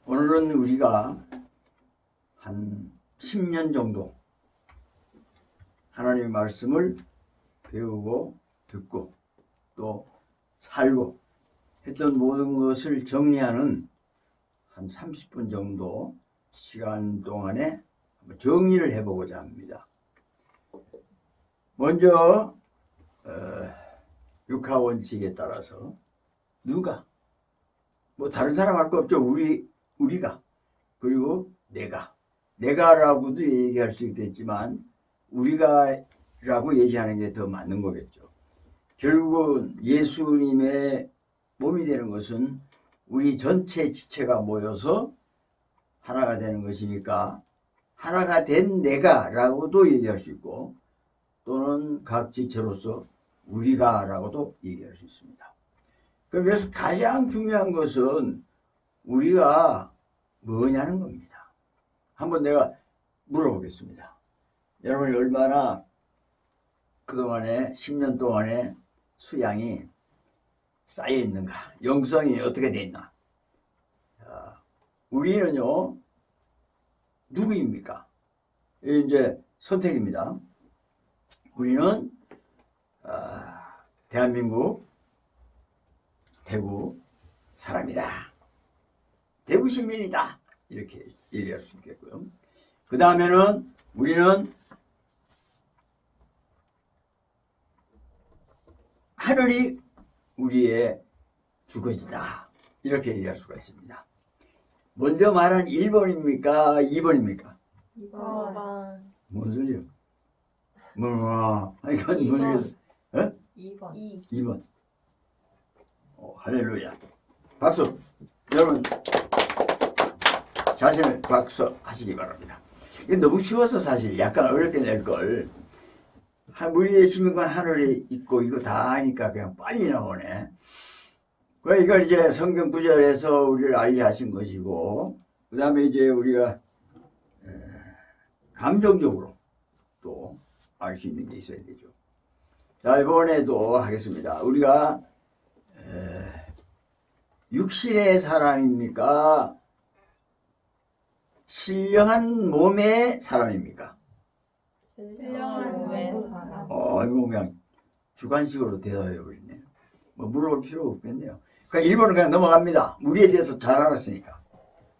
오늘은 우리가 한 10년 정도 하나님의 말씀을 배우고 듣고 또 살고 했던 모든 것을 정리하는 한 30분 정도 시간 동안에 정리를 해보고자 합니다. 먼저 육하원칙에 따라서 누가 뭐 다른 사람 할 거 없죠. 우리가 그리고 내가라고도 얘기할 수 있겠지만 우리가라고 얘기하는 게 더 맞는 거겠죠. 결국은 예수님의 몸이 되는 것은 우리 전체 지체가 모여서 하나가 되는 것이니까 하나가 된 내가라고도 얘기할 수 있고 또는 각 지체로서 우리가라고도 얘기할 수 있습니다. 그래서 가장 중요한 것은 우리가 뭐냐는 겁니다. 한번 내가 물어보겠습니다. 여러분이 얼마나 그동안에 10년 동안에 수양이 쌓여 있는가, 영성이 어떻게 돼 있나. 우리는요 누구입니까? 이제 선택입니다. 우리는 대한민국 대구 사람이다, 대구 시민이다, 이렇게 얘기할 수 있겠고요. 그 다음에는 우리는 하늘이 우리의 주거지다, 이렇게 얘기할 수가 있습니다. 먼저 말한 1번입니까? 2번입니까? 2번. 뭔 소리요? 이건 뭔 소리요? 2번. 2번. 할렐루야. 박수. 여러분 자신을 박수 하시기 바랍니다. 이게 너무 쉬워서 사실 약간 어렵게 낼걸. 우리의 시민관 하늘에 있고 이거 다 하니까 그냥 빨리 나오네. 이걸 이제 성경 구절에서 우리를 알게 하신 것이고, 그 다음에 이제 우리가 감정적으로 또 알 수 있는 게 있어야 되죠. 자, 이번에도 하겠습니다. 우리가 육신의 사람입니까? 신령한 몸의 사람입니까? 신령한 몸의 사람. 이거 그냥 주관식으로 대답해 버리네요. 뭐 물어볼 필요가 없겠네요. 그러니까 1번은 그냥 넘어갑니다. 우리에 대해서 잘 알았으니까.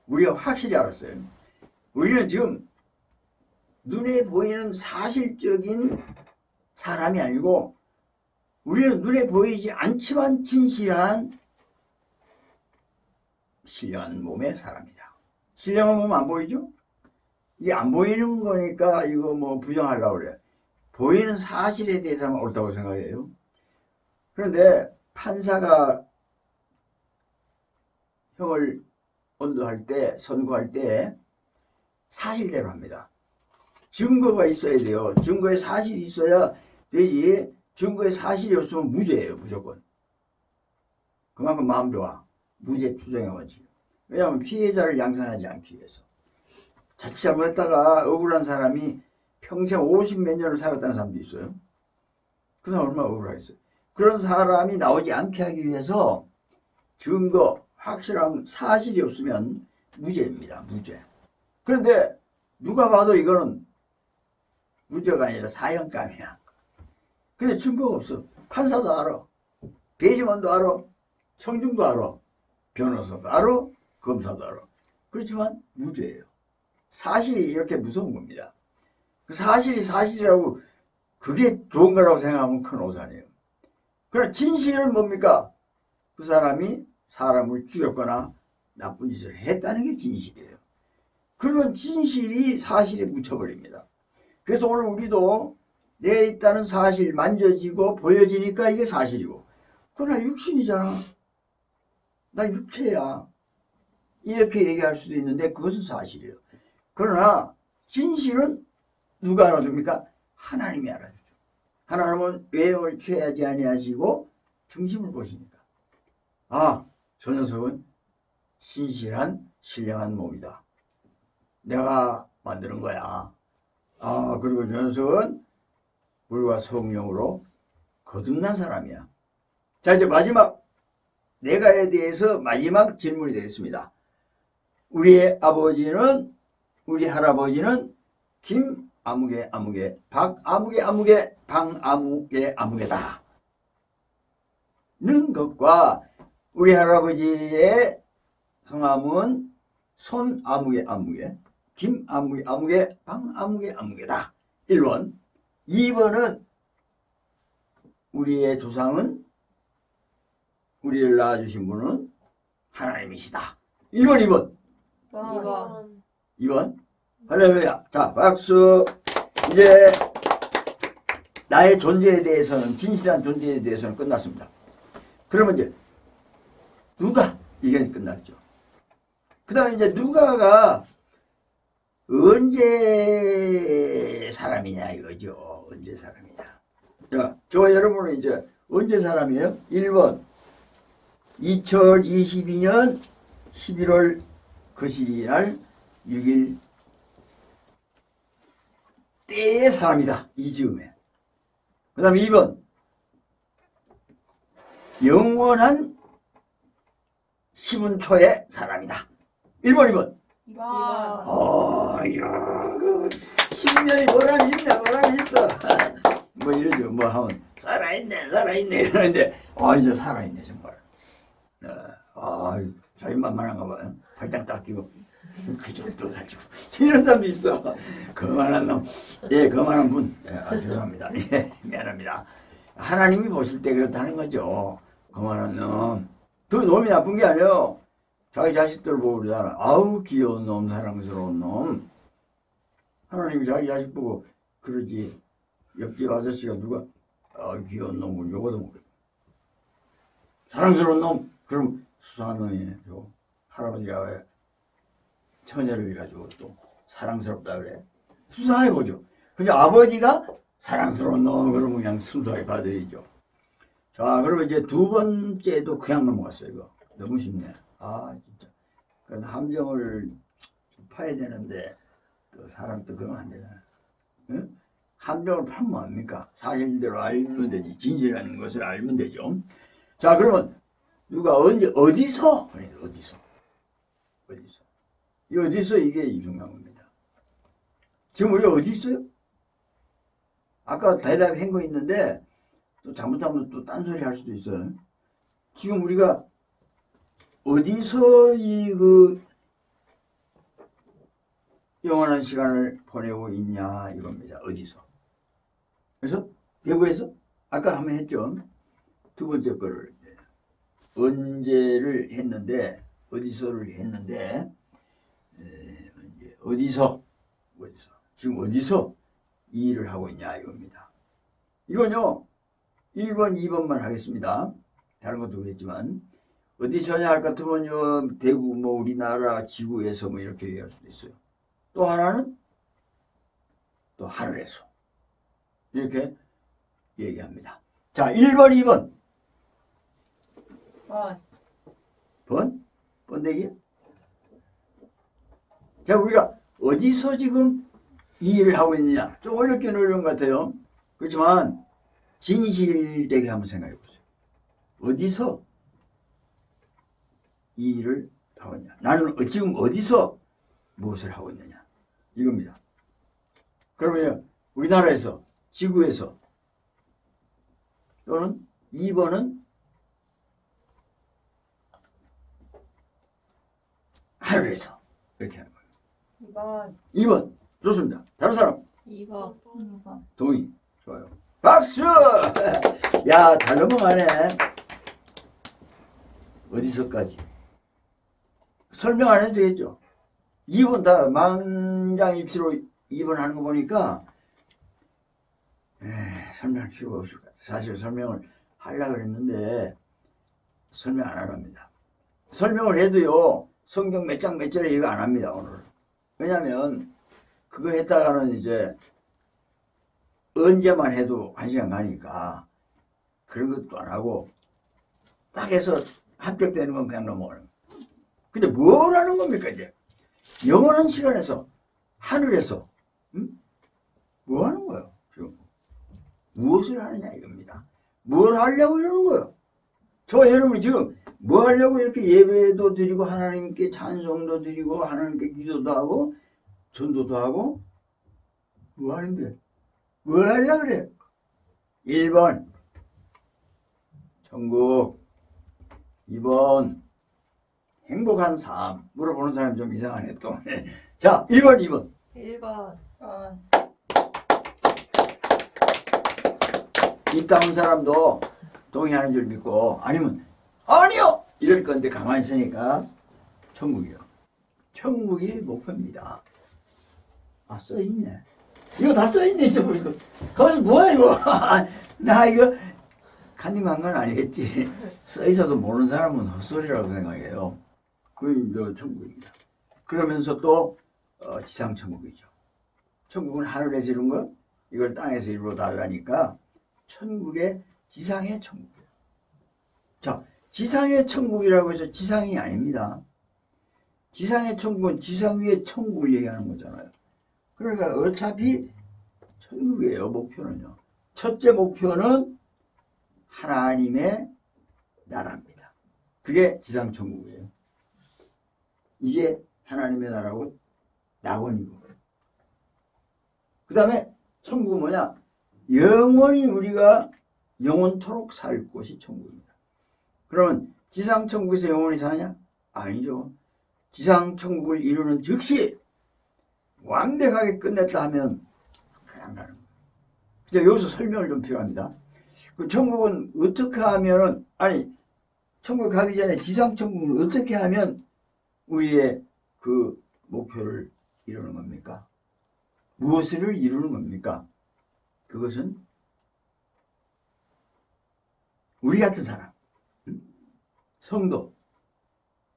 우리가 확실히 알았어요. 우리는 지금 눈에 보이는 사실적인 사람이 아니고 우리는 눈에 보이지 않지만 진실한 신령한 몸의 사람이다. 신령한 몸은 안 보이죠? 이게 안 보이는 거니까 이거 뭐 부정하려고 그래. 보이는 사실에 대해서만 옳다고 생각해요. 그런데 판사가 형을 언도할 때, 선고할 때 사실대로 합니다. 증거가 있어야 돼요. 증거에 사실이 있어야 되지. 증거에 사실이 없으면 무죄예요, 무조건. 그만큼 마음 좋아. 무죄 추정의 원칙. 왜냐하면 피해자를 양산하지 않기 위해서. 자칫 잘못했다가 억울한 사람이 평생 50몇 년을 살았다는 사람도 있어요. 그 사람 얼마나 억울하겠어요. 그런 사람이 나오지 않게 하기 위해서 증거, 확실한 사실이 없으면 무죄입니다. 무죄. 그런데 누가 봐도 이거는 무죄가 아니라 사형감이야. 근데 증거가 없어. 판사도 알아. 배심원도 알아. 청중도 알아. 변호사도 알아. 검사도 알아. 그렇지만 무죄예요. 사실이 이렇게 무서운 겁니다. 그 사실이 사실이라고 그게 좋은 거라고 생각하면 큰 오산이에요. 그러나 진실은 뭡니까? 그 사람이 사람을 죽였거나 나쁜 짓을 했다는 게 진실이에요. 그런 진실이 사실에 묻혀버립니다. 그래서 오늘 우리도 내 있다는 사실 만져지고 보여지니까 이게 사실이고, 그러나 육신이잖아. 나 육체야. 이렇게 얘기할 수도 있는데 그것은 사실이에요. 그러나 진실은 누가 알아줍니까? 하나님이 알아주죠. 하나님은 외형을 취하지 아니하시고 중심을 보시니까, 저 녀석은 신실한 신령한 몸이다. 내가 만드는 거야. 그리고 저 녀석은 물과 성령으로 거듭난 사람이야. 자, 이제 마지막 내가에 대해서 마지막 질문이 되겠습니다. 우리의 아버지는, 우리 할아버지는 김아무개 아무개, 박아무개 아무개, 방아무개 아무개다 는 것과 우리 할아버지의 성함은 손아무개 아무개, 김아무개 아무개, 방아무개 아무개다. 1번. 2번은 우리의 조상은, 우리를 낳아주신 분은 하나님이시다. 1번, 2번. 2번. 2번. 할렐루야. 자, 박수. 이제 나의 존재에 대해서는, 진실한 존재에 대해서는 끝났습니다. 그러면 이제 누가, 이게 끝났죠. 그 다음에 이제 누가가 언제 사람이냐 이거죠. 언제 사람이냐. 자, 저와 여러분은 이제 언제 사람이에요? 1번 2022년 11월 그 시기날 6일 때의 사람이다. 이 즈음에. 그 다음에 2번 영원한 10분 초의 사람이다. 1번 2번. 2번. 이야, 10년이 보람이 있나, 보람이 있어. 뭐 이러죠. 뭐 하면, 살아있네, 이러는데, 이제 살아있네, 정말. 자기만만한가 봐요. 발장 딱 끼고, 그쪽에 떠가지고. 이런 사람도 있어. 거만한 놈. 예, 거만한 분. 예, 죄송합니다. 예, 미안합니다. 하나님이 보실 때 그렇다는 거죠. 거만한 놈. 그 놈이 나쁜 게 아니에요. 자기 자식들 보고 그러잖아. 아우 귀여운 놈, 사랑스러운 놈. 하나님이 자기 자식 보고 그러지. 옆집 아저씨가 누가 귀여운 놈을 욕어도 못해. 사랑스러운 놈. 그럼 수상한 놈이에요. 할아버지가 왜 처녀를 가지고 또 사랑스럽다 그래. 수상해 보죠. 그래서 아버지가 사랑스러운 놈 그러면 그냥 순수하게 받아들이죠. 자, 그러면 이제 두 번째도 그냥 넘어갔어요. 이거 너무 쉽네. 진짜. 그래서 함정을 좀 파야 되는데, 또 사람 또 그러면 안 되잖아. 응? 함정을 파면 뭐합니까? 사실대로 알면 되지. 진실이라는 것을 알면 되죠. 자, 그러면 누가 언제, 어디서? 어디서? 이 어디서 이게 중요한 겁니다. 지금 우리가 어디 있어요? 아까 대답한 거 있는데, 또 잘못하면 또 딴소리 할 수도 있어요. 지금 우리가 어디서 영원한 시간을 보내고 있냐 이겁니다. 어디서? 그래서 대구에서 아까 한번 했죠. 두 번째 거를 언제를 했는데 어디서를 했는데 어디서 지금 어디서 이 일을 하고 있냐 이겁니다. 이건요 1번 2번만 하겠습니다. 다른 것도 그랬지만 어디서냐 할 것 같으면요 대구 뭐 우리나라 지구에서 뭐 이렇게 얘기할 수도 있어요. 또 하나는 또 하늘에서 이렇게 얘기합니다. 자 1번 2번 번데기. 자 우리가 어디서 지금 이 일을 하고 있느냐 좀 어렵긴 어려운 것 같아요. 그렇지만 진실되게 한번 생각해 보세요. 어디서 이 일을 하고 있냐. 나는 지금 어디서 무엇을 하고 있느냐. 이겁니다. 그러면 우리나라에서, 지구에서, 또는 2번은 하늘에서. 이렇게 하는 거예요. 2번. 좋습니다. 다른 사람? 2번. 동의. 좋아요. 박수! 야, 잘 넘어가네. 어디서까지? 설명 안 해도 되겠죠? 2번 다 망장일치로 2번 하는 거 보니까 설명할 필요가 없을 것 같아요. 사실 설명을 하려고 그랬는데 설명 안 합니다. 설명을 해도요 성경 몇 장 몇 절에 이거 안 합니다 오늘. 왜냐면 그거 했다가는 이제 언제만 해도 1시간 가니까 그런 것도 안 하고 딱 해서 합격되는 건 그냥 넘어가는 거예요. 근데 뭘 하는 겁니까 이제? 영원한 시간에서 하늘에서 뭐 하는 거예요? 지금 무엇을 하느냐 이겁니다. 뭘 하려고 이러는 거예요? 저 여러분이 지금 뭐 하려고 이렇게 예배도 드리고 하나님께 찬송도 드리고 하나님께 기도도 하고 전도도 하고 뭐 하는데? 뭘 하려고 그래? 1번 천국, 2번 행복한 삶. 물어보는 사람이 좀 이상하네 또. 자, 1번, 2번. 1번. 입 다문 사람도 동의하는 줄 믿고 아니면 아니요! 이럴 건데 가만히 있으니까 천국이요. 천국이 목표입니다. 아, 써있네. 이거 다 써있네. 이거 거기서 뭐야 이거. 나 이거 간님한 건 아니겠지. 써있어도 모르는 사람은 헛소리라고 생각해요. 그게 천국입니다. 그러면서 또 지상천국이죠. 천국은 하늘에서 이룬 것, 이걸 땅에서 이루어 달라니까 천국의 지상의 천국이에요. 자, 지상의 천국이라고 해서 지상이 아닙니다. 지상의 천국은 지상 위의 천국을 얘기하는 거잖아요. 그러니까 어차피 천국이에요. 목표는요. 첫째 목표는 하나님의 나라입니다. 그게 지상 천국이에요. 이게 하나님의 나라고 낙원이고. 그 다음에 천국은 뭐냐? 영원히 우리가 영원토록 살 곳이 천국입니다. 그러면 지상 천국에서 영원히 사냐? 아니죠. 지상 천국을 이루는 즉시 완벽하게 끝냈다 하면 그냥 가는 거예요. 근데 여기서 설명을 좀 필요합니다. 그 천국은 어떻게 하면은, 아니, 천국 가기 전에 지상 천국은 어떻게 하면 우리의 그 목표를 이루는 겁니까? 무엇을 이루는 겁니까? 그것은 우리 같은 사람, 성도,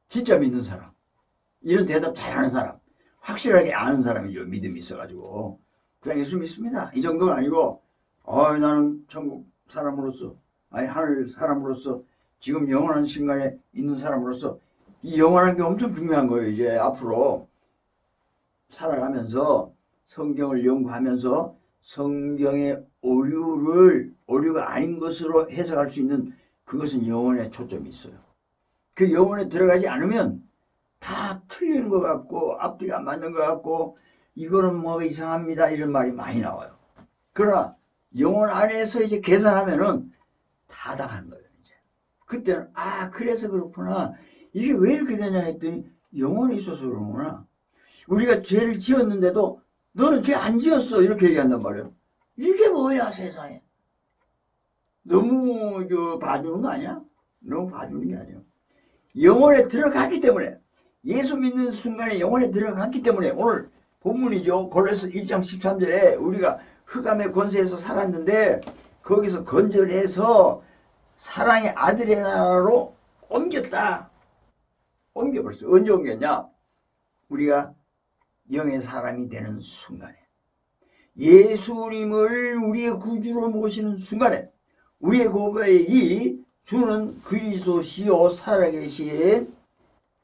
진짜 믿는 사람, 이런 대답 잘하는 사람, 확실하게 아는 사람이죠. 믿음이 있어가지고 그냥 예수 믿습니다. 이 정도가 아니고 나는 천국 사람으로서, 아니 하늘 사람으로서, 지금 영원한 순간에 있는 사람으로서 이 영원한 게 엄청 중요한 거예요. 이제 앞으로 살아가면서 성경을 연구하면서 성경의 오류가 아닌 것으로 해석할 수 있는 그것은 영혼에 초점이 있어요. 그 영혼에 들어가지 않으면 다 틀리는 것 같고 앞뒤가 안 맞는 것 같고 이거는 뭐 이상합니다 이런 말이 많이 나와요. 그러나 영혼 안에서 이제 계산하면은 다 당한 거예요. 이제 그때는 그래서 그렇구나, 이게 왜 이렇게 되냐 했더니 영혼에 있어서 그러구나. 우리가 죄를 지었는데도 너는 죄 안 지었어 이렇게 얘기한단 말이에요. 이게 뭐야 세상에. 너무 봐주는 거 아니야? 너무 봐주는 게 아니에요. 영혼에 들어갔기 때문에, 예수 믿는 순간에 영혼에 들어갔기 때문에, 오늘 본문이죠. 골로새 1장 13절에 우리가 흑암의 권세에서 살았는데 거기서 건져내서 사랑의 아들의 나라로 옮겼다. 옮겨버렸어요. 언제 옮겼냐? 우리가 영의 사람이 되는 순간에, 예수님을 우리의 구주로 모시는 순간에 우리의 고백이 주는 그리스도시요 살아계신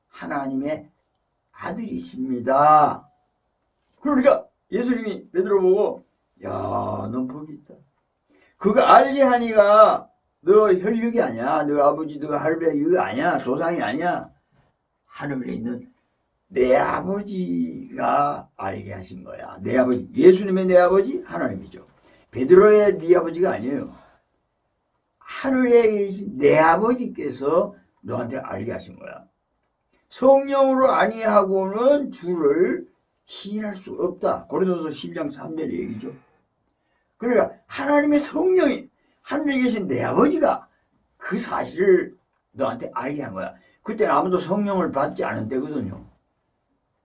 하나님의 아들이십니다. 그러니까 예수님이 베드로 보고 넌 복이 있다. 그거 알게 하니가 너 혈육이 아니야. 너 아버지 너 할배 이거 아니야. 조상이 아니야. 하늘에 있는 내 아버지가 알게 하신 거야. 내 아버지, 예수님의 내 아버지 하나님이죠. 베드로의 네 아버지가 아니에요. 하늘에 계신 내 아버지께서 너한테 알게 하신 거야. 성령으로 아니하고는 주를 시인할 수 없다. 고린도서 10장 3절 얘기죠. 그러니까 하나님의 성령이, 하늘에 계신 내 아버지가 그 사실을 너한테 알게 한 거야. 그때는 아무도 성령을 받지 않은 때거든요.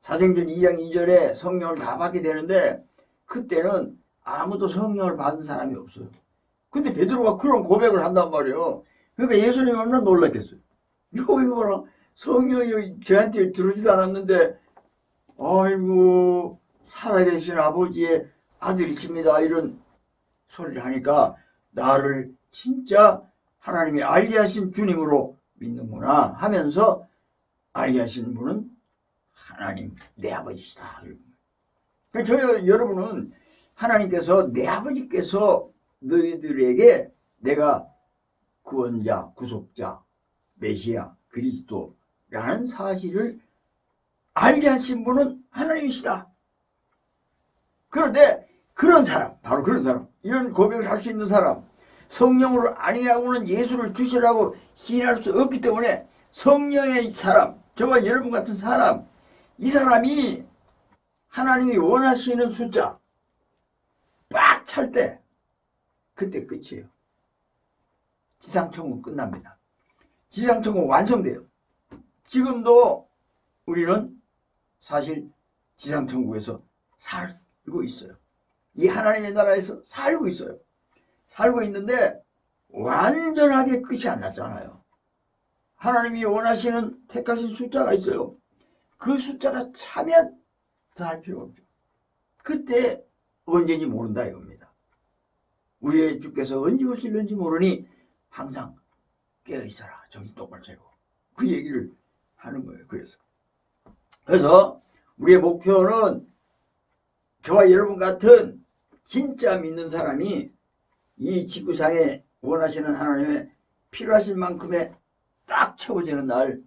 사도행전 2장 2절에 성령을 다 받게 되는데 그때는 아무도 성령을 받은 사람이 없어요. 근데 베드로가 그런 고백을 한단 말이에요. 그러니까 예수님이 얼마나 놀랐겠어요. 이거랑 성령이 저한테 들어오지도 않았는데 아이고 살아계신 아버지의 아들이십니다 이런 소리를 하니까 나를 진짜 하나님이 알게 하신 주님으로 믿는구나 하면서 알게 하신 분은 하나님 내 아버지시다. 그러니까 여러분은 하나님께서 내 아버지께서 너희들에게 내가 구원자, 구속자, 메시아, 그리스도라는 사실을 알게 하신 분은 하나님이시다. 그런데 그런 사람, 바로 그런 사람, 이런 고백을 할 수 있는 사람, 성령으로 아니하고는 예수를 주시라고 시인할 수 없기 때문에 성령의 사람, 저와 여러분 같은 사람, 이 사람이 하나님이 원하시는 숫자 빡 찰 때 그때 끝이에요. 지상천국 끝납니다. 지상천국 완성돼요. 지금도 우리는 사실 지상천국에서 살고 있어요. 이 하나님의 나라에서 살고 있어요. 살고 있는데 완전하게 끝이 안 났잖아요. 하나님이 원하시는 택하신 숫자가 있어요. 그 숫자가 차면 더 할 필요가 없죠. 그때 언제인지 모른다 이겁니다. 우리의 주께서 언제 오실는지 모르니 항상 깨어있어라. 정신 똑바로 차리고. 그 얘기를 하는 거예요. 그래서 우리의 목표는 저와 여러분 같은 진짜 믿는 사람이 이 지구상에 원하시는 하나님의 필요하실 만큼의 딱 채워지는 날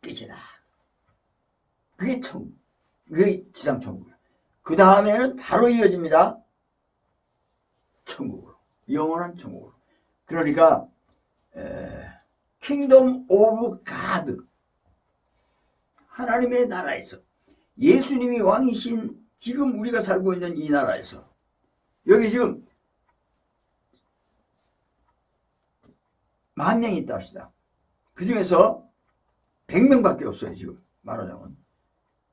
끝이다. 그게 그게 지상천국이에요. 그 다음에는 바로 이어집니다. 천국으로. 영원한 천국으로. 그러니까 킹덤 오브 가드, 하나님의 나라에서 예수님이 왕이신 지금 우리가 살고 있는 이 나라에서 여기 지금 10,000명이 있다 합시다. 그 중에서 100명밖에 없어요. 지금 말하자면.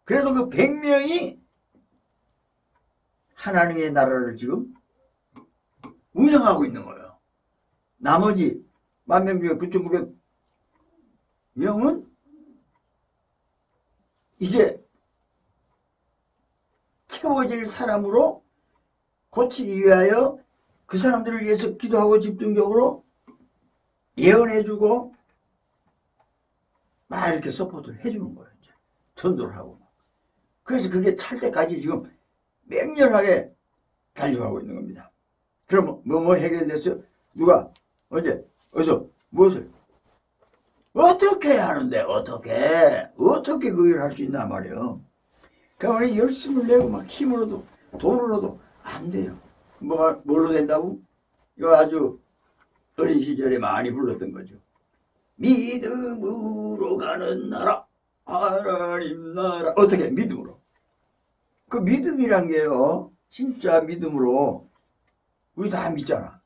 그래도 그 100명이 하나님의 나라를 지금 운영하고 있는 거예요. 나머지 10,000명 중에 9,900명은 이제 채워질 사람으로 고치기 위하여 그 사람들을 위해서 기도하고 집중적으로 예언해주고 막 이렇게 서포트를 해주는 거예요. 이제 전도를 하고. 그래서 그게 찰 때까지 지금 맹렬하게 달려가고 있는 겁니다. 그럼 뭐 해결됐어요? 누가 언제 어디서 무엇을 어떻게 하는데 어떻게 그걸 할 수 있나 말이에요. 그러니까 우리 열심을 내고 막 힘으로도 돈으로도 안 돼요. 뭘로 된다고? 이거 아주 어린 시절에 많이 불렀던 거죠. 믿음으로 가는 나라, 하나님 나라. 어떻게? 믿음으로. 그 믿음이란 게요, 진짜 믿음으로 우리 다 믿잖아.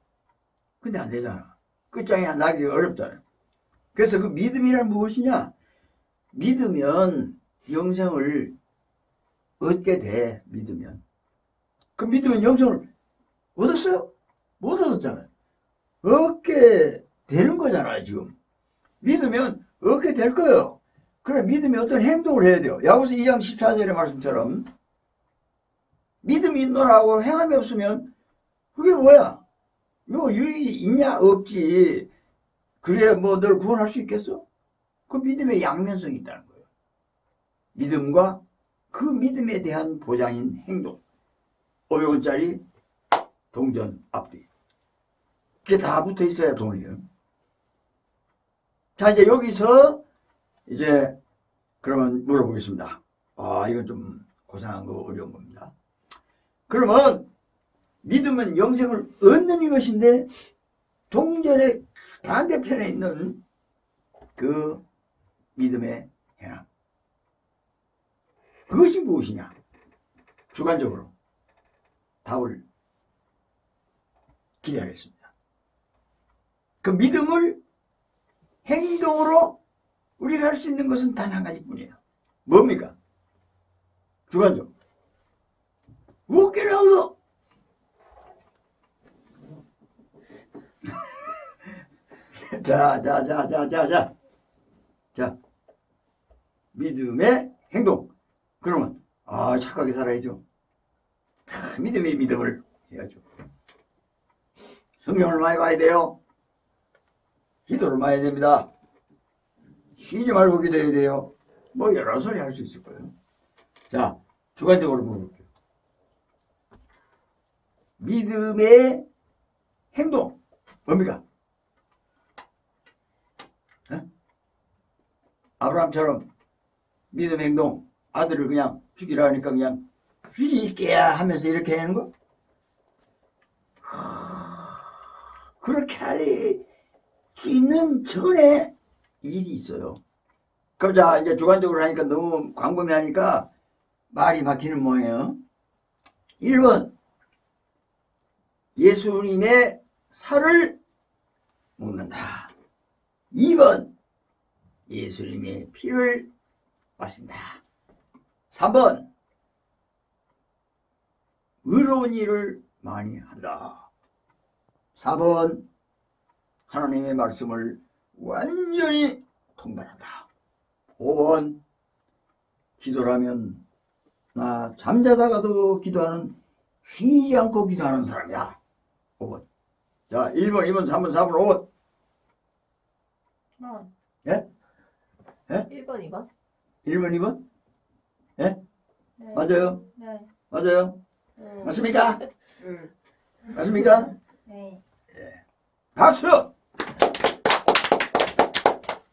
근데 안 되잖아. 끝장이 나기 어렵잖아요. 그래서 그 믿음이란 무엇이냐? 믿으면 영생을 얻게 돼. 믿으면. 그 믿으면 영생을 얻었어요? 못 얻었잖아요. 얻게 되는 거잖아요. 지금 믿으면 얻게 될 거예요. 그래, 믿으면 어떤 행동을 해야 돼요. 야고보서 2장 14절의 말씀처럼 믿음이 있노라고 행함이 없으면 그게 뭐야? 이거 유익이 있냐? 없지. 그게 뭐 널 구원할 수 있겠어? 그 믿음의 양면성이 있다는 거예요. 믿음과 그 믿음에 대한 보장인 행동. 500원짜리 동전 앞뒤. 그게 다 붙어 있어야 돈이에요. 자, 이제 여기서 이제 그러면 물어보겠습니다. 아, 이건 좀 고상한 거 어려운 겁니다. 그러면 믿음은 영생을 얻는 이것인데 동전의 반대편에 있는 그 믿음의 행함, 그것이 무엇이냐? 주관적으로 답을 기대하겠습니다. 그 믿음을 행동으로 우리가 할 수 있는 것은 단 한 가지뿐이에요. 뭡니까? 주관적. 웃기라고서 자, 믿음의 행동. 그러면 착하게 살아야죠. 믿음의 믿음을 해야죠. 성경을 많이 봐야 돼요. 기도를 많이 해야 됩니다. 쉬지 말고 기도해야 돼요. 뭐 여러 소리 할 수 있을 거예요. 자, 주관적으로 물어볼게요. 믿음의 행동 뭡니까? 아브라함처럼 믿음 행동, 아들을 그냥 죽이라 하니까 그냥 죽일게야 하면서 이렇게 하는 거? 그렇게 할 수 있는 전에 일이 있어요. 그럼 자, 이제 주관적으로 하니까 너무 광범위하니까 말이 막히는 모양이에요. 1번, 예수님의 살을 먹는다. 2번, 예수님의 피를 마신다. 3번, 의로운 일을 많이 한다. 4번, 하나님의 말씀을 완전히 통달한다. 5번, 기도라면 나 잠자다가도 기도하는, 쉬지 않고 기도하는 사람이야. 5번. 자, 1번, 2번, 3번, 4번, 5번. 예? 예? 1번, 2번? 1번, 2번? 예? 네. 맞아요? 네. 맞아요? 맞습니까? 응. 맞습니까? 네. 박수!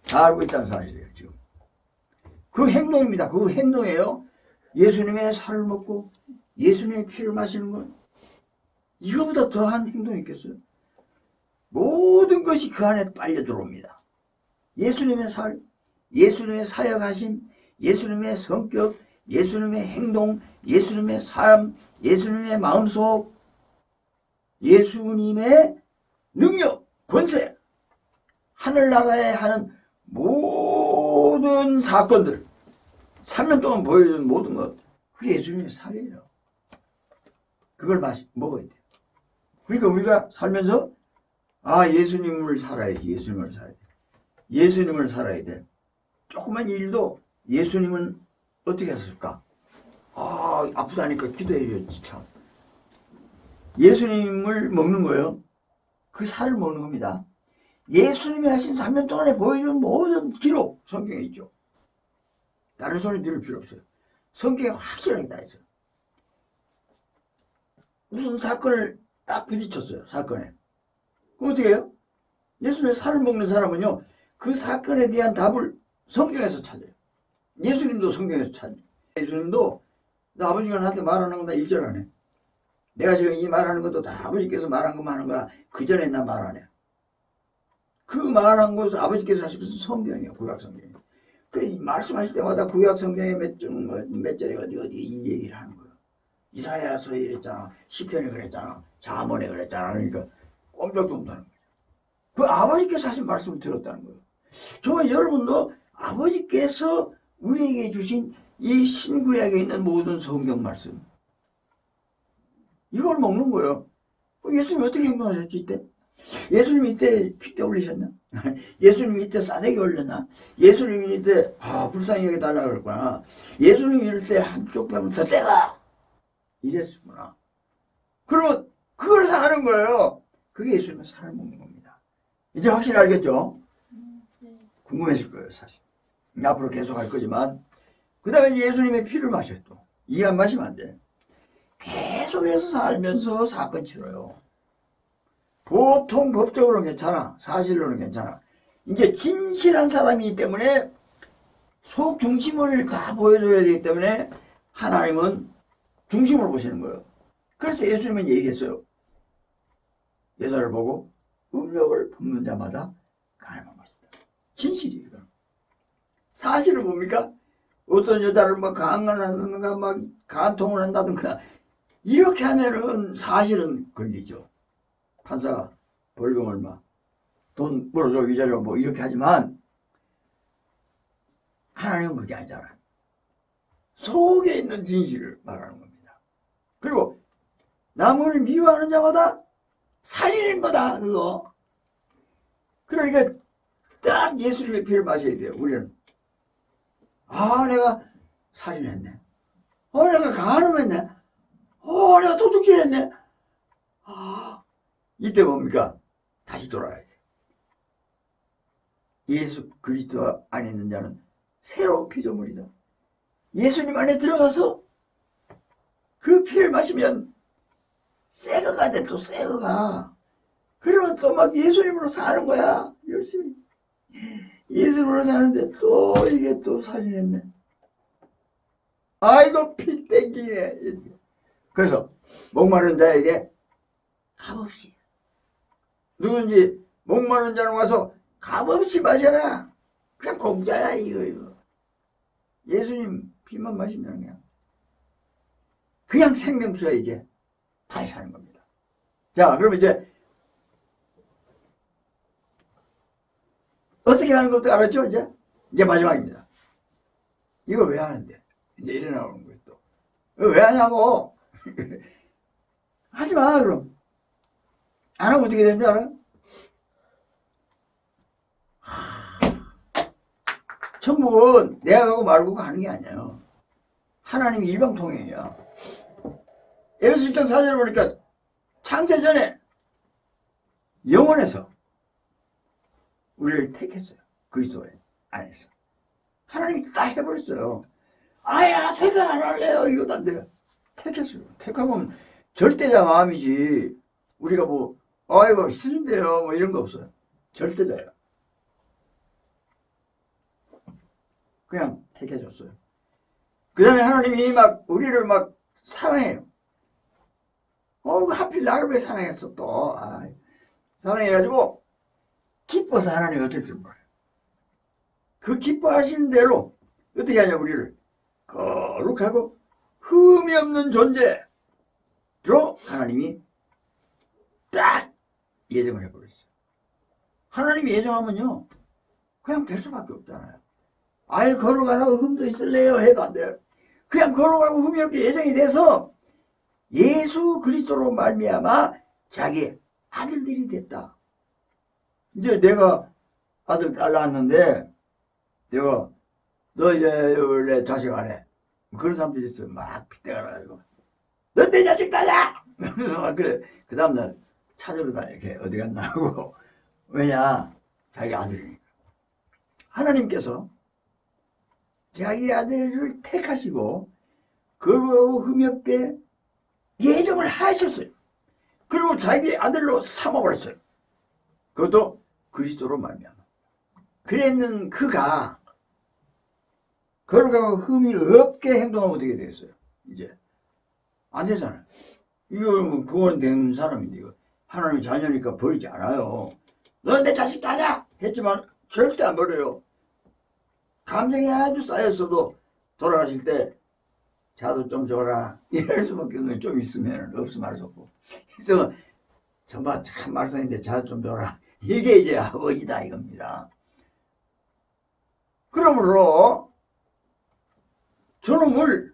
다 알고 있다는 사실이에요, 지금. 그 행동입니다. 그 행동이에요. 예수님의 살을 먹고 예수님의 피를 마시는 건 이거보다 더한 행동이 있겠어요? 모든 것이 그 안에 빨려 들어옵니다. 예수님의 살, 예수님의 사역하심, 예수님의 성격, 예수님의 행동, 예수님의 삶, 예수님의 마음속, 예수님의 능력, 권세, 하늘나라에 하는 모든 사건들, 3년 동안 보여준 모든 것, 그게 예수님의 살이에요. 그걸 먹어야 돼요. 그러니까 우리가 살면서 예수님을 살아야지. 예수님을 살아야 돼. 예수님을 살아야 돼. 조그만 일도 예수님은 어떻게 했을까? 아프다니까 기도해야지 참. 예수님을 먹는 거예요. 그 살을 먹는 겁니다. 예수님이 하신 3년 동안에 보여준 모든 기록 성경에 있죠. 다른 소리 들을 필요 없어요. 성경에 확실하게 다 있어요. 무슨 사건을 딱 부딪혔어요. 사건에. 그럼 어떻게 해요? 예수님의 살을 먹는 사람은요, 그 사건에 대한 답을 성경에서 찾아요. 예수님도 성경에서 찾아요. 예수님도 나 아버지가 나한테 말하는 건 다 1절 안 해. 내가 지금 이 말하는 것도 다 아버지께서 말한 것만 하는 거야. 그 전에 나 말 안 해. 그 말한 것을 아버지께서 하신 것은 성경이에요. 구약 성경이에요. 그 말씀하실 때마다 구약 성경에 몇 절에 어디 이 얘기를 하는 거예요. 이사야서에 이랬잖아. 시편에 그랬잖아. 잠언에 그랬잖아. 그러니까 꼼짝도 못하는 거예요. 그 아버지께서 하신 말씀을 들었다는 거예요. 저와 여러분도 아버지께서 우리에게 주신 이 신구약에 있는 모든 성경 말씀, 이걸 먹는 거예요. 예수님이 어떻게 행동하셨지 이때? 예수님이 이때 핏대 올리셨나? 예수님이 이때 싸대기 올렸나? 예수님이 이때 불쌍히 여겨달라고 그랬구나. 예수님이 이럴 때 한쪽 뺨을 더 떼라 이랬구나. 그러면 그걸 사는 거예요. 그게 예수님의 살을 먹는 겁니다. 이제 확실히 알겠죠? 궁금해질 거예요 사실. 앞으로 계속 할 거지만, 그 다음에 예수님의 피를 마셔요. 또 이해 안 마시면 안 돼. 계속해서 살면서 사건 치러요. 보통 법적으로는 괜찮아. 사실로는 괜찮아. 이제 진실한 사람이기 때문에 속 중심을 다 보여줘야 되기 때문에 하나님은 중심을 보시는 거예요. 그래서 예수님은 얘기했어요. 여자를 보고 음욕을 품는 자마다 가늠한 것이다. 진실이에요. 사실은 뭡니까? 어떤 여자를 강간한다든가 간통을 한다든가 이렇게 하면은 사실은 걸리죠. 판사가 벌금 얼마, 돈 물어줘 위자료 이렇게 하지만 하나님은 그게 아니잖아요. 속에 있는 진실을 말하는 겁니다. 그리고 남을 미워하는 자마다 살인인 거다 그거. 그러니까 딱 예수님의 피를 마셔야 돼요. 우리는 내가 살인했네, 내가 간음했네, 내가 도둑질했네. 이때 뭡니까? 다시 돌아가야 돼. 예수 그리스도 안에 있는 자는 새로운 피조물이다. 예수님 안에 들어가서 그 피를 마시면 새거가 돼. 또 새거가. 그러면 또 막 예수님으로 사는 거야. 열심히. 예수로 사는데 또 이게 또 살인했네. 아이고 피 땡기네. 그래서 목마른 자에게 값없이 누군지 목마른 자는 와서 값없이 마셔라. 그냥 공짜야 이거. 예수님 피만 마시면 그냥 생명수야 이게. 다시 사는 겁니다. 자, 그럼 이제 어떻게 하는 것도 알았죠? 이제 마지막입니다. 이거 왜 하는데? 이제 이래 나오는 거예요 또. 왜 하냐고. 하지마 그럼. 안 하면 어떻게 되는지 알아? 천국은 내가 가고 말고 가는 게 아니에요. 하나님이 일방통행이야. 에베소 1장 4절을 보니까 창세 전에 영원에서 우리를 택했어요. 그리스도 안에서. 하나님이 다 해버렸어요. 아야 택 안 할래요. 이거 안 돼요. 택했어요. 택하면 절대자 마음이지. 우리가 뭐 아이고 싫은데요 뭐 이런 거 없어요. 절대자예요. 그냥 택해줬어요. 그 다음에 하나님이 막 우리를 막 사랑해요. 하필 나를 왜 사랑했어 또. 사랑해가지고 기뻐서 하나님이 어쩔 줄 몰라요. 그 기뻐하시는 대로 어떻게 하냐 우리를 거룩하고 흠이 없는 존재로 하나님이 딱 예정을 해버렸어요. 하나님이 예정하면요 그냥 될 수밖에 없잖아요. 아예 거룩하고 흠도 있을래요 해도 안 돼요. 그냥 거룩하고 흠이 없게 예정이 돼서 예수 그리스도로 말미암아 자기 아들들이 됐다. 이제 내가 아들 딸 낳았는데 내가 너 이제 원래 자식 안 해. 그런 사람들이 있어요. 막 핏대가 나가지고 너 내 자식 따자. 그래서 막 그래. 그 다음날 찾으러 다니게 어디 갔나 하고. 왜냐 자기 아들이니까. 하나님께서 자기 아들을 택하시고 거룩하고 흠이 없게 예정을 하셨어요. 그리고 자기 아들로 삼아버렸어요. 그것도 그리스도로 말미암아. 그랬는 그가 거룩하고 흠이 없게 행동하면 어떻게 되겠어요? 이제 안 되잖아요. 이거 뭐 구원된 사람인데 이거 하나님 자녀니까 버리지 않아요. 너 내 자식 따자 했지만 절대 안 버려요. 감정이 아주 쌓였어도 돌아가실 때 자도 좀 줘라 이럴 수밖에 없는 좀 있으면 없으면 할 수 없고. 그래서 정말 참 말썽인데 자도 좀 줘라. 이게 이제 아버지다 이겁니다. 그러므로 저놈을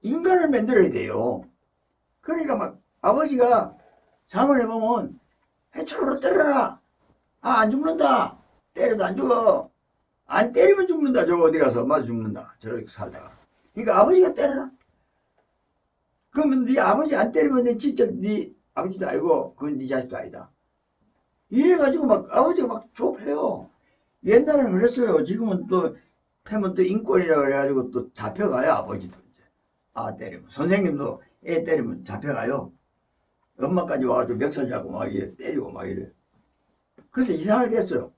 인간을 만들어야 돼요. 그러니까 막 아버지가 자문해 보면 해초로 때려라. 안 죽는다. 때려도 안 죽어. 안 때리면 죽는다. 저거 어디 가서 맞아 죽는다. 저렇게 살다가. 그러니까 아버지가 때려라. 그러면 네 아버지 안 때리면 내 진짜 네 아버지도 아니고 그건 네 자식도 아니다. 이래가지고 막 아버지가 막 좁혀요. 옛날에는 그랬어요. 지금은 또 패면 또 인권이라 그래가지고 또 잡혀가요. 아버지도 이제 때리면 선생님도 애 때리면 잡혀가요. 엄마까지 와가지고 멱살 잡고 막 이래 때리고 막 이래. 그래서 이상하게 됐어요.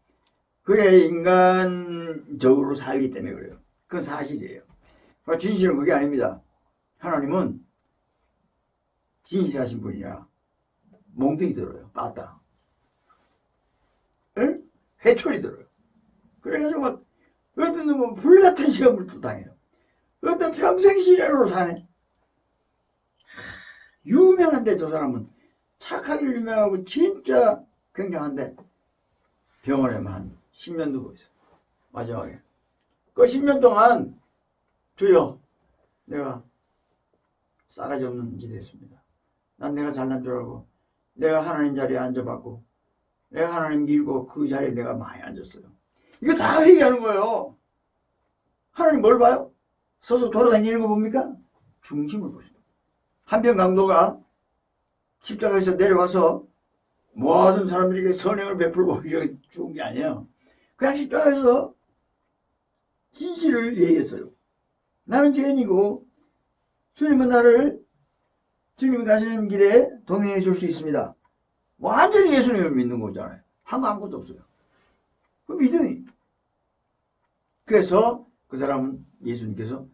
그게 인간적으로 살기 때문에 그래요. 그건 사실이에요. 진실은 그게 아닙니다. 하나님은 진실하신 분이라 몽둥이 들어요. 빠따. 응? 회초리 들어요. 그래가지고 막 어떤 놈은 불같은 시험을 또 당해요. 어떤 평생 시련으로 사네. 유명한데 저 사람은 착하기로 유명하고 진짜 굉장한데 병원에만 한 10년 두고 있어요. 마지막에 그 10년 동안 주여 내가 싸가지 없는 짓을 했습니다. 난 내가 잘난 줄 알고 내가 하나님 자리에 앉아봤고 내가 하나님 밀고 그 자리에 내가 많이 앉았어요. 이거 다 회개하는 거예요. 하나님 뭘 봐요? 서서 돌아다니는 거 봅니까? 중심을 보십니다. 한편 강도가 십자가에서 내려와서 모든 사람들에게 선행을 베풀고 이렇게 죽은 게 아니에요. 그냥 십자가에서 진실을 얘기했어요. 나는 죄인이고 주님은 나를 주님이 가시는 길에 동행해 줄 수 있습니다. 완전히 예수님을 믿는 거잖아요. 아무것도 없어요. 그 믿음이. 그래서 그 사람은 예수님께서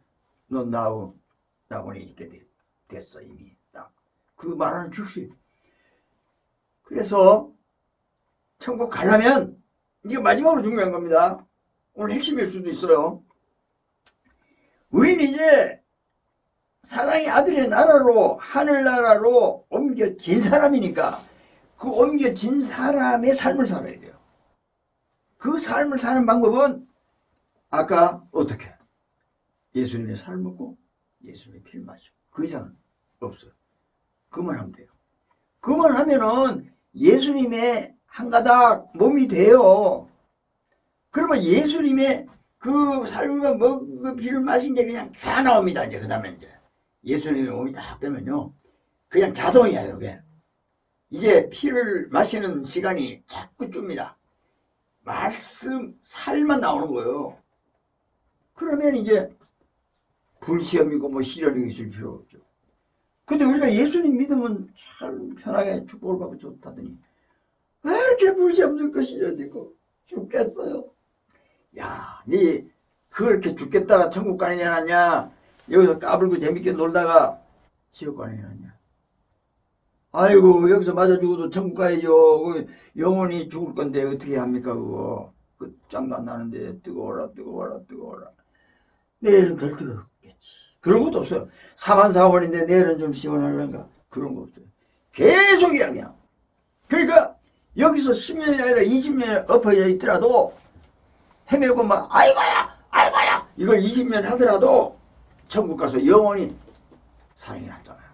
너 나하고 낙원에 있게 됐어 이미 딱 그 말하는 즉시. 그래서 천국 가려면 이게 마지막으로 중요한 겁니다. 오늘 핵심일 수도 있어요. 우리는 이제 사랑의 아들의 나라로 하늘나라로 옮겨진 사람이니까 그 옮겨진 사람의 삶을 살아야 돼요. 그 삶을 사는 방법은 아까 어떻게? 예수님의 살을 먹고 예수님의 피를 마시고 그 이상은 없어요. 그만 하면 돼요. 그만 하면은 예수님의 한 가닥 몸이 돼요. 그러면 예수님의 그 삶을 먹고 그 피를 마신 게 그냥 다 나옵니다. 이제 그 다음에 이제 예수님의 몸이 딱 되면요 그냥 자동이야. 이게 이제 피를 마시는 시간이 자꾸 줍니다. 말씀 살만 나오는 거예요. 그러면 이제 불시험이고 뭐 시련이 있을 필요 없죠. 근데 우리가 예수님 믿으면 참 편하게 축복을 받고 좋다더니 왜 이렇게 불시험도 있고 시련도 있고 죽겠어요. 야, 니 그렇게 죽겠다가 천국 가는 게 낫냐? 여기서 까불고 재밌게 놀다가 지옥 가는 게 낫냐? 아이고 여기서 맞아 죽어도 천국 가야죠. 그 영원히 죽을 건데 어떻게 합니까 그거? 그 짱도 안 나는데 뜨거워라 뜨거워라 뜨거워라. 내일은 덜 뜨겁겠지. 그런 것도 없어요. 4만 4원인데 내일은 좀 시원하려는가? 그런 거 없어요. 계속 이야기야. 그러니까 여기서 10년이 아니라 20년이 엎어져 있더라도 헤매고 막 아이고야 아이고야 이걸 20년 하더라도 천국 가서 영원히 사랑이 났잖아요.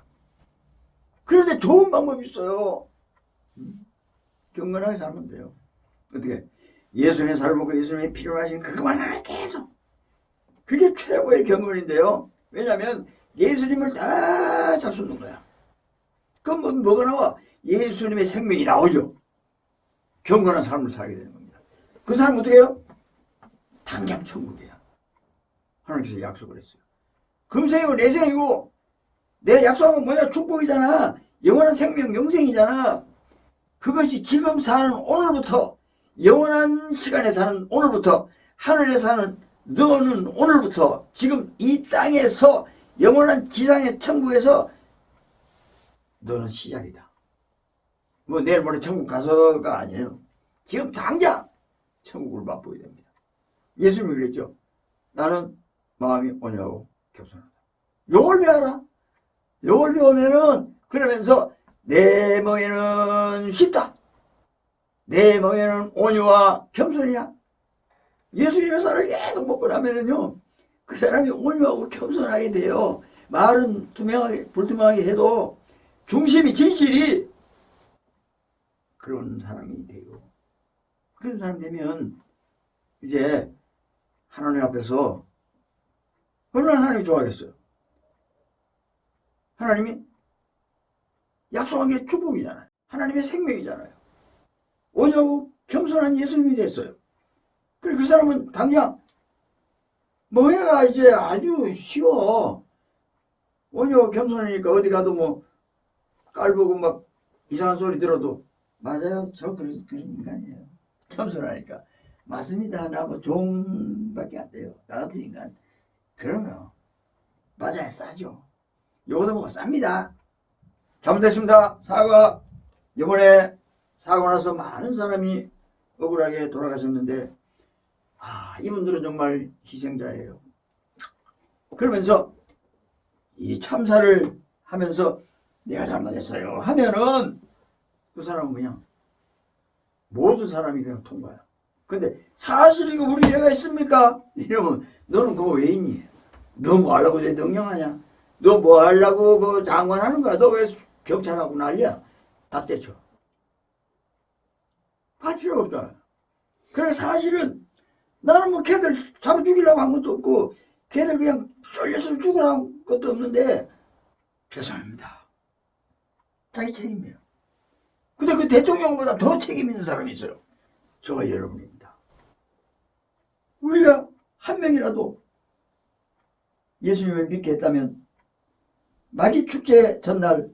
그런데 좋은 방법이 있어요. 경건하게 살면 돼요. 어떻게? 예수님의 살을 먹고 예수님의 피를 마시는 그것만 하면 계속. 그게 최고의 경건인데요. 왜냐하면 예수님을 다 잡수는 거야. 그럼 뭐가 나와? 예수님의 생명이 나오죠. 경건한 삶을 살게 되는 겁니다. 그 사람은 어떻게 해요? 당장 천국이야. 하나님께서 약속을 했어요. 금생이고 내생이고 내가 약속한 건 뭐냐? 축복이잖아. 영원한 생명 영생이잖아. 그것이 지금 사는 오늘부터 영원한 시간에 사는 오늘부터 하늘에 사는 너는 오늘부터 지금 이 땅에서 영원한 지상의 천국에서 너는 시작이다. 뭐 내일 모레 천국 가서가 아니에요. 지금 당장 천국을 맛보게 됩니다. 예수님이 그랬죠. 나는 마음이 온유하고 겸손하다. 요걸 배워라. 요걸 배우면은 그러면서 내 멍에는 쉽다. 내 멍에는 온유와 겸손이야. 예수님의 살을 계속 먹고 나면은요 그 사람이 온유하고 겸손하게 돼요. 말은 투명하게 불투명하게 해도 중심이 진실이 그런 사람이 돼요. 그런 사람 되면 이제 하나님 앞에서 얼마나 하나님이 좋아하겠어요. 하나님이 약속한 게 축복이잖아요. 하나님의 생명이잖아요. 온유하고 겸손한 예수님이 됐어요. 그리고 그 사람은 당장 뭐야 이제 아주 쉬워. 온유하고 겸손하니까 어디 가도 뭐 깔보고 막 이상한 소리 들어도 맞아요. 저 그런 인간이에요. 겸손하니까 맞습니다. 나 뭐 종밖에 안 돼요. 나 같은 인간. 그러면 맞아요. 싸죠. 요거도 뭐가 쌉니다. 잘못했습니다. 사과. 이번에 사고 나서 많은 사람이 억울하게 돌아가셨는데 이분들은 정말 희생자예요. 그러면서 이 참사를 하면서 내가 잘못했어요 하면은 그 사람은 그냥 모든 사람이 그냥 통과야. 근데 사실 이거 우리 죄가 있습니까? 이러면 너는 그거 왜 있니? 너 뭐 하려고 대통령하냐? 너 뭐 하려고 그 장관하는 거야? 너 왜 경찰하고 난리야? 다 떼쳐. 할 필요 없잖아. 그래 사실은 나는 뭐 걔들 잡아 죽이려고 한 것도 없고 걔들 그냥 쫄려서 죽으라고 한 것도 없는데 죄송합니다. 자기 책임이에요. 근데 그 대통령보다 더 책임 있는 사람이 있어요. 저와 여러분입니다. 우리가 한 명이라도 예수님을 믿게 했다면 마귀 축제 전날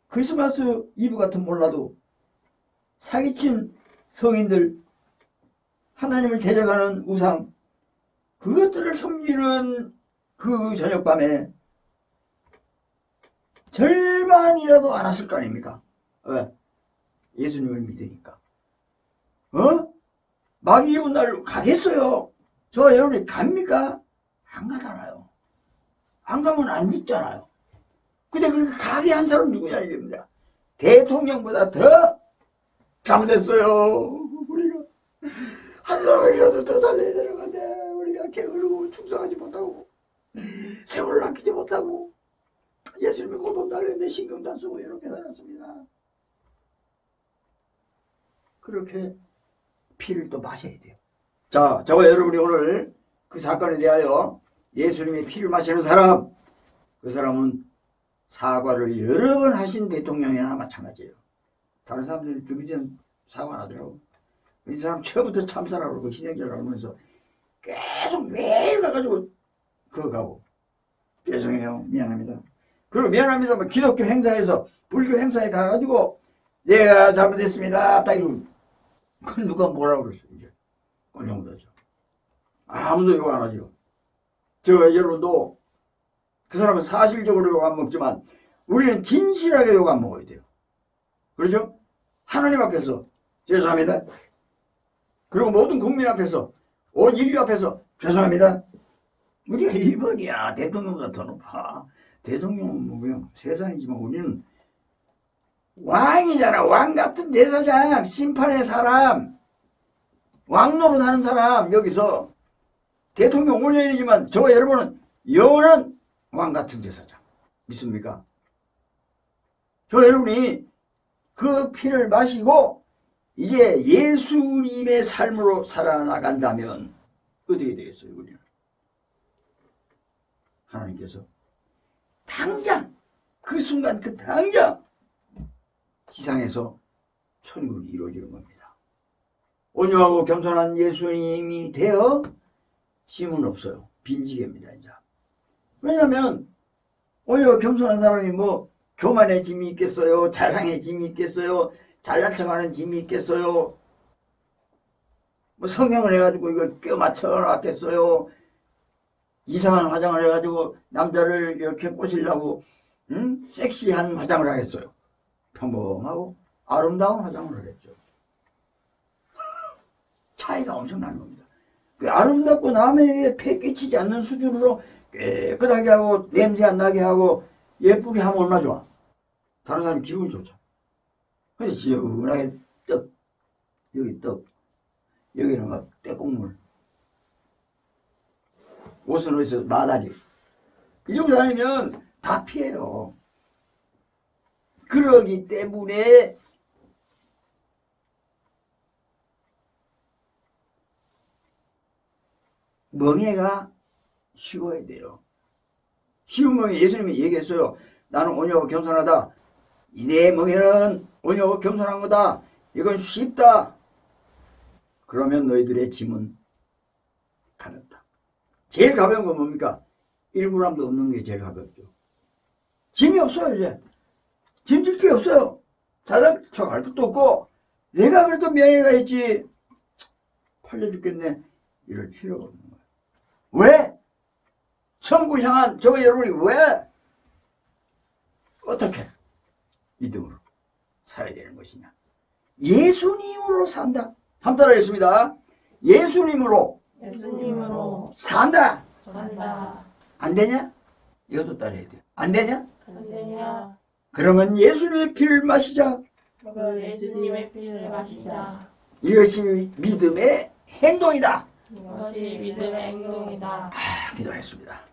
크리스마스 이브 같은 몰라도 사기친 성인들 하나님을 데려가는 우상, 그것들을 섬기는 그 저녁밤에 절반이라도 안 왔을 거 아닙니까? 왜? 예수님을 믿으니까. 마귀 입은 날 가겠어요? 저 여러분이 갑니까? 안 가잖아요. 안 가면 안 믿잖아요. 근데 그렇게 가게 한 사람 누구냐 이겁니다. 대통령보다 더 잘못했어요. 우리가 한 사람이라도 더 살려야 되는 건데 우리가 게으르고 충성하지 못하고 세월을 아끼지 못하고 예수님이 곧 온다 그랬는데 신경도 안 쓰고 이렇게 살았습니다. 그렇게 피를 또 마셔야 돼요. 자, 저와 여러분이 오늘 그 사건에 대하여 예수님의 피를 마시는 사람, 그 사람은 사과를 여러 번 하신 대통령이나 마찬가지예요. 다른 사람들이 그 밑에는 사과 안 하더라고. 이 사람 처음부터 참사라고 그러고 희생자라고 하면서 계속 매일 가가지고 그거 가고 죄송해요, 미안합니다. 그리고 미안합니다 뭐 기독교 행사에서 불교 행사에 가가지고 내가 잘못했습니다 딱 이러고 그건 누가 뭐라고 그랬어요. 이제 꼴령도죠. 아무도 욕 안 하죠. 저 여러분도 그 사람은 사실적으로 욕 안 먹지만 우리는 진실하게 욕 안 먹어야 돼요. 그렇죠? 하나님 앞에서 죄송합니다. 그리고 모든 국민 앞에서 온 인류 앞에서 죄송합니다. 우리가 1번이야. 대통령보다 더 높아. 대통령은 뭐 그냥 세상이지만 우리는 왕이잖아. 왕 같은 제사장, 심판의 사람, 왕 노릇하는 사람. 여기서 대통령 5년이지만 저와 여러분은 영원한 왕 같은 제사장. 믿습니까? 저 여러분이 그 피를 마시고 이제 예수님의 삶으로 살아나간다면 어떻게 되겠어요? 우리는 하나님께서 당장 그 순간 그 당장 지상에서 천국이 이루어지는 겁니다. 온유하고 겸손한 예수님이 되어 짐은 없어요. 빈지개입니다. 이제. 왜냐하면 온유하고 겸손한 사람이 뭐 교만의 짐이 있겠어요? 자랑의 짐이 있겠어요? 잘난 척하는 짐이 있겠어요? 뭐 성형을 해가지고 이걸 껴 맞춰 놨겠어요? 이상한 화장을 해가지고 남자를 이렇게 꼬시려고 섹시한 화장을 하겠어요? 평범하고 아름다운 화장을 하겠죠. 차이가 엄청나는 겁니다. 그 아름답고 남에게 폐 끼치지 않는 수준으로 깨끗하게 하고 냄새 안 나게 하고 예쁘게 하면 얼마나 좋아. 다른 사람 기분이 좋죠. 근데 시원하게 떡, 여기 떡, 여기는 막 떼국물, 옷은 어디서 마다리 이러고 다니면 다 피해요. 그러기 때문에 멍해가 쉬워야 돼요. 쉬운 멍해 예수님이 얘기했어요. 나는 온유하고 겸손하다. 내 멍에는 온유하고 겸손한 거다. 이건 쉽다. 그러면 너희들의 짐은 가볍다. 제일 가벼운 건 뭡니까? 1g도 없는 게 제일 가볍죠. 짐이 없어요. 이제 짐질 게 없어요. 자전거 갈 것도 없고 내가 그래도 명예가 있지 팔려 죽겠네 이럴 필요가 없는 거예요. 왜? 천국 향한 저와 여러분이 왜 어떻게 믿음으로 살아야 되는 것이냐? 예수님으로 산다. 한번 따라하겠습니다. 예수님으로 산다. 안 되냐? 이것도 따라야 돼. 안 되냐? 안 되냐? 그러면 예수님의 피를 마시자. 그럼 예수님의 피를 마시자. 이것이 믿음의 행동이다. 이것이 믿음의 행동이다. 기도했습니다.